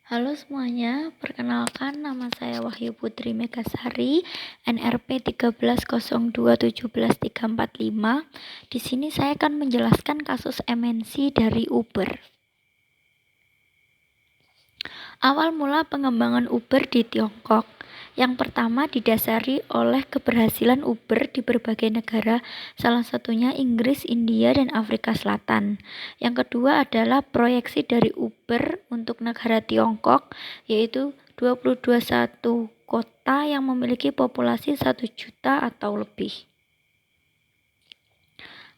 Halo semuanya, perkenalkan nama saya Wahyu Putri Megasari, NRP 1302171345. Di sini saya akan menjelaskan kasus MNC dari Uber. Awal mula pengembangan Uber di Tiongkok. Yang pertama didasari oleh keberhasilan Uber di berbagai negara, salah satunya Inggris, India, dan Afrika Selatan. Yang kedua adalah proyeksi dari Uber untuk negara Tiongkok, yaitu 21 kota yang memiliki populasi 1 juta atau lebih.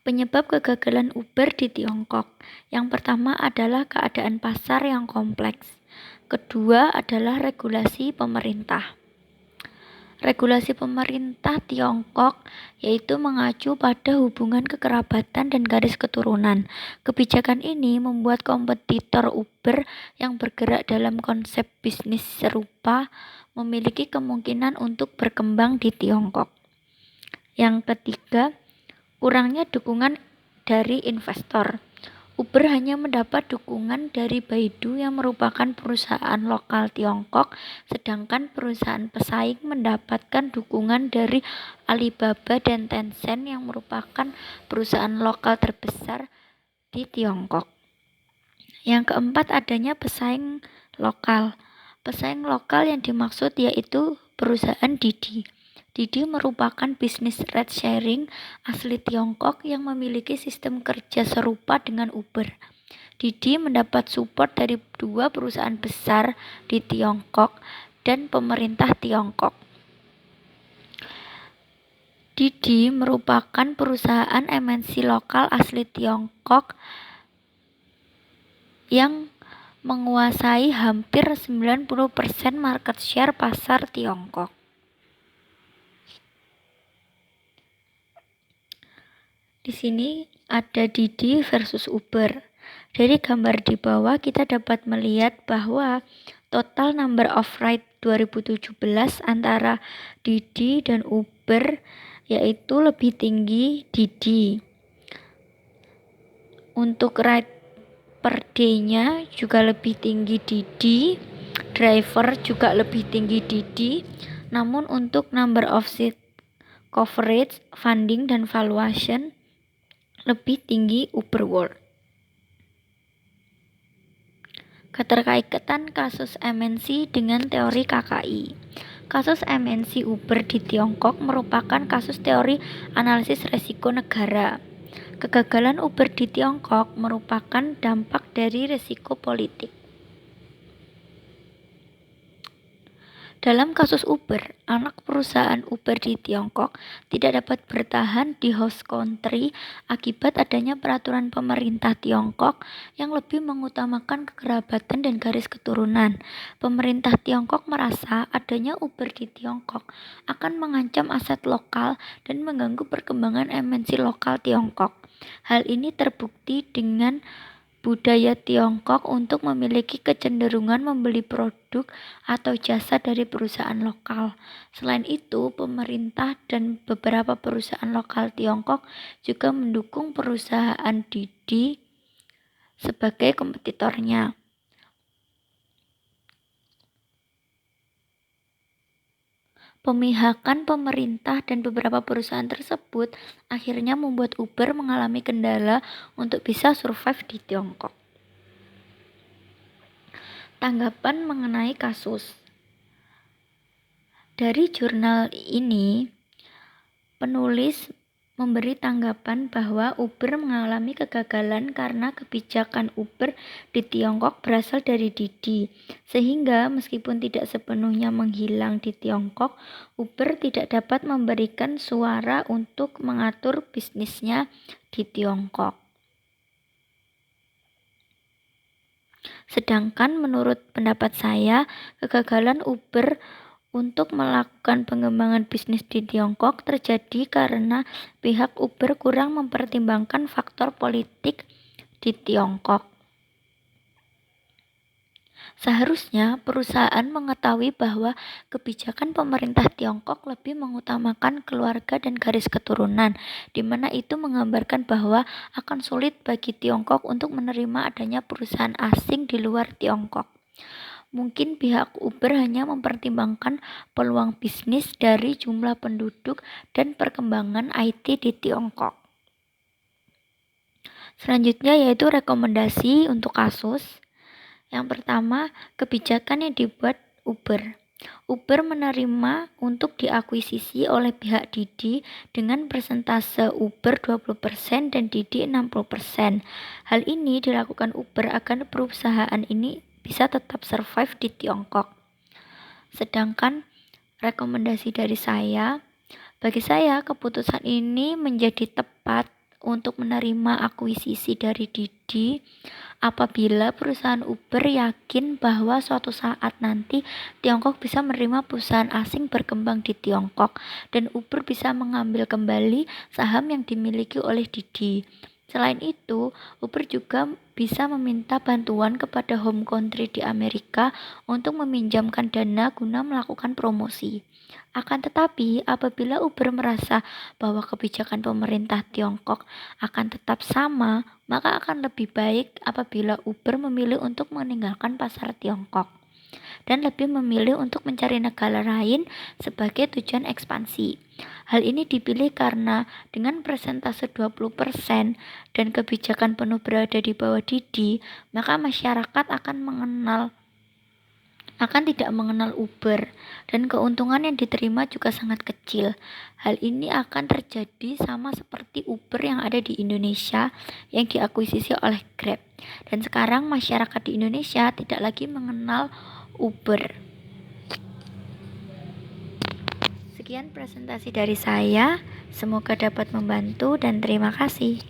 Penyebab kegagalan Uber di Tiongkok. Yang pertama adalah keadaan pasar yang kompleks. Kedua adalah regulasi pemerintah. Regulasi pemerintah Tiongkok yaitu mengacu pada hubungan kekerabatan dan garis keturunan. Kebijakan ini membuat kompetitor Uber yang bergerak dalam konsep bisnis serupa memiliki kemungkinan untuk berkembang di Tiongkok. Yang ketiga, kurangnya dukungan dari investor. Uber hanya mendapat dukungan dari Baidu yang merupakan perusahaan lokal Tiongkok, sedangkan perusahaan pesaing mendapatkan dukungan dari Alibaba dan Tencent yang merupakan perusahaan lokal terbesar di Tiongkok. Yang keempat, adanya pesaing lokal. Pesaing lokal yang dimaksud yaitu perusahaan Didi. Didi merupakan bisnis ride sharing asli Tiongkok yang memiliki sistem kerja serupa dengan Uber. Didi mendapat support dari dua perusahaan besar di Tiongkok dan pemerintah Tiongkok. Didi merupakan perusahaan MNC lokal asli Tiongkok yang menguasai hampir 90% market share pasar Tiongkok. Di sini ada Didi versus Uber. Dari gambar di bawah kita dapat melihat bahwa total number of ride 2017 antara Didi dan Uber yaitu lebih tinggi Didi. Untuk ride per day-nya juga lebih tinggi Didi, driver juga lebih tinggi Didi, namun untuk number of seat coverage, funding, dan valuation lebih tinggi Uber World. Keterkaitan kasus MNC dengan teori KKI. Kasus MNC Uber di Tiongkok merupakan kasus teori analisis resiko negara. Kegagalan Uber di Tiongkok merupakan dampak dari resiko politik. Dalam kasus Uber, anak perusahaan Uber di Tiongkok tidak dapat bertahan di host country akibat adanya peraturan pemerintah Tiongkok yang lebih mengutamakan kekerabatan dan garis keturunan. Pemerintah Tiongkok merasa adanya Uber di Tiongkok akan mengancam aset lokal dan mengganggu perkembangan MNC lokal Tiongkok. Hal ini terbukti dengan budaya Tiongkok untuk memiliki kecenderungan membeli produk atau jasa dari perusahaan lokal. Selain itu, pemerintah dan beberapa perusahaan lokal Tiongkok juga mendukung perusahaan Didi sebagai kompetitornya. Pemihakan pemerintah dan beberapa perusahaan tersebut akhirnya membuat Uber mengalami kendala untuk bisa survive di Tiongkok. Tanggapan mengenai kasus. Dari jurnal ini, penulis memberi tanggapan bahwa Uber mengalami kegagalan karena kebijakan Uber di Tiongkok berasal dari Didi, sehingga meskipun tidak sepenuhnya menghilang di Tiongkok, Uber tidak dapat memberikan suara untuk mengatur bisnisnya di Tiongkok. Sedangkan menurut pendapat saya, kegagalan Uber untuk melakukan pengembangan bisnis di Tiongkok terjadi karena pihak Uber kurang mempertimbangkan faktor politik di Tiongkok. Seharusnya perusahaan mengetahui bahwa kebijakan pemerintah Tiongkok lebih mengutamakan keluarga dan garis keturunan, di mana itu menggambarkan bahwa akan sulit bagi Tiongkok untuk menerima adanya perusahaan asing di luar Tiongkok. Mungkin pihak Uber hanya mempertimbangkan peluang bisnis dari jumlah penduduk dan perkembangan IT di Tiongkok. Selanjutnya yaitu rekomendasi untuk kasus. Yang pertama, kebijakan yang dibuat Uber. Uber menerima untuk diakuisisi oleh pihak Didi dengan persentase Uber 20% dan Didi 60%. Hal ini dilakukan Uber agar perusahaan ini bisa tetap survive di Tiongkok. Sedangkan rekomendasi dari saya, bagi saya keputusan ini menjadi tepat untuk menerima akuisisi dari Didi apabila perusahaan Uber yakin bahwa suatu saat nanti Tiongkok bisa menerima perusahaan asing berkembang di Tiongkok dan Uber bisa mengambil kembali saham yang dimiliki oleh Didi. Selain itu, Uber juga bisa meminta bantuan kepada home country di Amerika untuk meminjamkan dana guna melakukan promosi. Akan tetapi, apabila Uber merasa bahwa kebijakan pemerintah Tiongkok akan tetap sama, maka akan lebih baik apabila Uber memilih untuk meninggalkan pasar Tiongkok dan lebih memilih untuk mencari negara lain sebagai tujuan ekspansi. Hal ini dipilih karena dengan persentase 20% dan kebijakan penuh berada di bawah Didi, maka masyarakat akan tidak mengenal Uber dan keuntungan yang diterima juga sangat kecil. Hal ini akan terjadi sama seperti Uber yang ada di Indonesia yang diakuisisi oleh Grab. Dan sekarang masyarakat di Indonesia tidak lagi mengenal Uber. Sekian presentasi dari saya, semoga dapat membantu dan terima kasih.